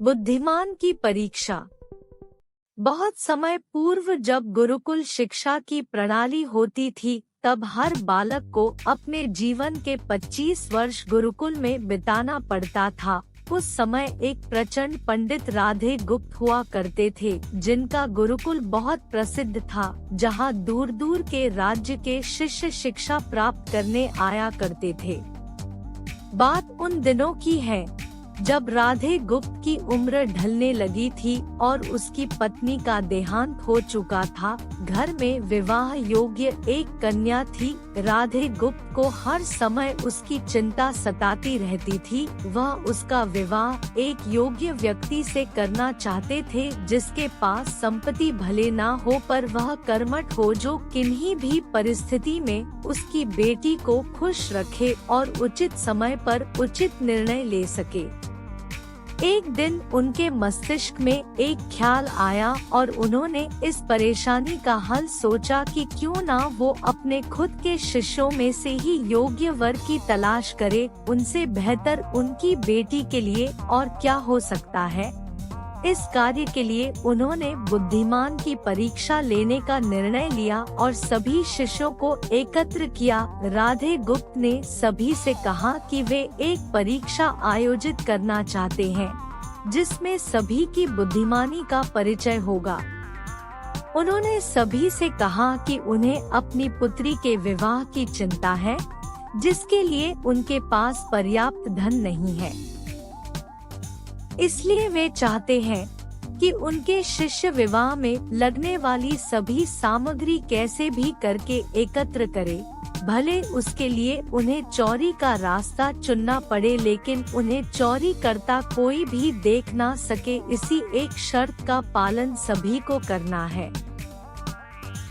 बुद्धिमान की परीक्षा। बहुत समय पूर्व जब गुरुकुल शिक्षा की प्रणाली होती थी, तब हर बालक को अपने जीवन के 25 वर्ष गुरुकुल में बिताना पड़ता था। उस समय एक प्रचंड पंडित राधे गुप्त हुआ करते थे, जिनका गुरुकुल बहुत प्रसिद्ध था, जहां दूर दूर के राज्य के शिष्य शिक्षा प्राप्त करने आया करते थे। बात उन दिनों की है जब राधे गुप्त की उम्र ढलने लगी थी और उसकी पत्नी का देहांत हो चुका था। घर में विवाह योग्य एक कन्या थी। राधे गुप्त को हर समय उसकी चिंता सताती रहती थी। वह उसका विवाह एक योग्य व्यक्ति से करना चाहते थे, जिसके पास संपत्ति भले ना हो, पर वह कर्मठ हो, जो किन्हीं भी परिस्थिति में उसकी बेटी को खुश रखे और उचित समय पर उचित निर्णय ले सके। एक दिन उनके मस्तिष्क में एक ख्याल आया और उन्होंने इस परेशानी का हल सोचा कि क्यों ना वो अपने खुद के शिष्यों में से ही योग्य वर की तलाश करे। उनसे बेहतर उनकी बेटी के लिए और क्या हो सकता है। इस कार्य के लिए उन्होंने बुद्धिमान की परीक्षा लेने का निर्णय लिया और सभी शिष्यों को एकत्र किया। राधे गुप्त ने सभी से कहा कि वे एक परीक्षा आयोजित करना चाहते हैं, जिसमें सभी की बुद्धिमानी का परिचय होगा। उन्होंने सभी से कहा कि उन्हें अपनी पुत्री के विवाह की चिंता है, जिसके लिए उनके पास पर्याप्त धन नहीं है। इसलिए वे चाहते हैं कि उनके शिष्य विवाह में लगने वाली सभी सामग्री कैसे भी करके एकत्र करे। भले उसके लिए उन्हें चोरी का रास्ता चुनना पड़े, लेकिन उन्हें चोरी करता कोई भी देख ना सके। इसी एक शर्त का पालन सभी को करना है।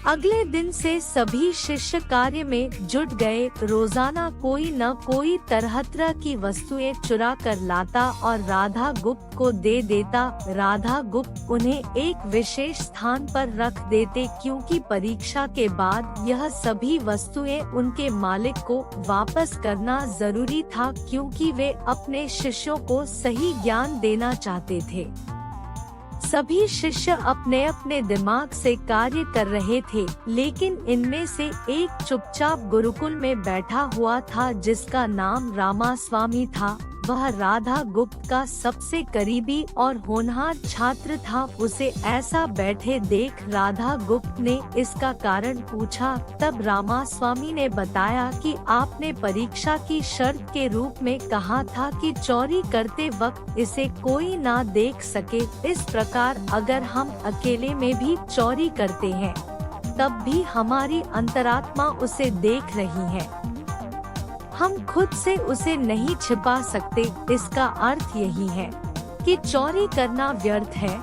अगले दिन से सभी शिष्य कार्य में जुट गए। रोजाना कोई न कोई तरह तरह की वस्तुएं चुरा कर लाता और राधा गुप्त को दे देता। राधा गुप्त उन्हें एक विशेष स्थान पर रख देते, क्योंकि परीक्षा के बाद यह सभी वस्तुएं उनके मालिक को वापस करना जरूरी था, क्योंकि वे अपने शिष्यों को सही ज्ञान देना चाहते थे। सभी शिष्य अपने अपने दिमाग से कार्य कर रहे थे, लेकिन इनमें से एक चुपचाप गुरुकुल में बैठा हुआ था, जिसका नाम रामास्वामी था। वह राधा गुप्त का सबसे करीबी और होनहार छात्र था। उसे ऐसा बैठे देख राधा गुप्त ने इसका कारण पूछा। तब रामास्वामी ने बताया कि आपने परीक्षा की शर्त के रूप में कहा था कि चोरी करते वक्त इसे कोई ना देख सके। इस प्रकार अगर हम अकेले में भी चोरी करते हैं, तब भी हमारी अंतरात्मा उसे देख रही है। हम खुद से उसे नहीं छिपा सकते। इसका अर्थ यही है कि चोरी करना व्यर्थ है।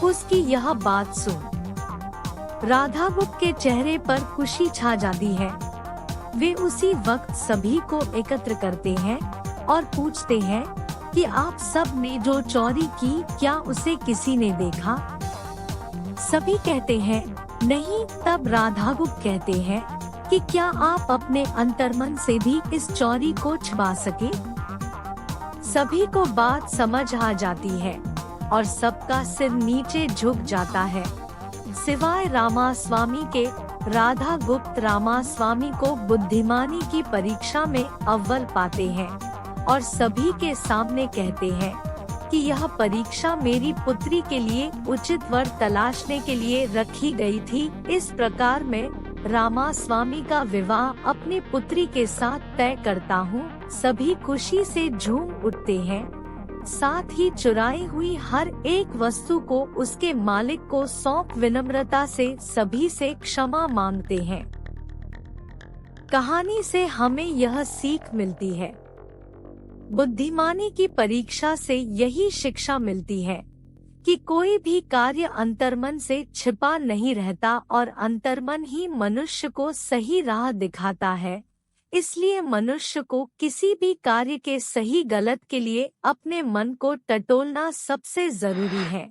उसकी यह बात सुन राधा गुप्त के चेहरे पर खुशी छा जाती है। वे उसी वक्त सभी को एकत्र करते हैं और पूछते हैं कि आप सब ने जो चोरी की, क्या उसे किसी ने देखा? सभी कहते हैं नहीं। तब राधा गुप्त कहते हैं कि क्या आप अपने अंतर्मन से भी इस चोरी को छिपा सके? सभी को बात समझ आ जाती है और सबका सिर नीचे झुक जाता है, सिवाय रामास्वामी के। राधा गुप्त रामास्वामी को बुद्धिमानी की परीक्षा में अव्वल पाते हैं और सभी के सामने कहते हैं कि यह परीक्षा मेरी पुत्री के लिए उचित वर तलाशने के लिए रखी गई थी। इस प्रकार मैं रामास्वामी का विवाह अपनी पुत्री के साथ तय करता हूँ। सभी खुशी से झूम उठते हैं, साथ ही चुराई हुई हर एक वस्तु को उसके मालिक को सौंप विनम्रता से सभी से क्षमा मांगते हैं। कहानी से हमें यह सीख मिलती है, बुद्धिमानी की परीक्षा से यही शिक्षा मिलती है कि कोई भी कार्य अंतर्मन से छिपा नहीं रहता और अंतर्मन ही मनुष्य को सही राह दिखाता है। इसलिए मनुष्य को किसी भी कार्य के सही गलत के लिए अपने मन को टटोलना सबसे जरूरी है।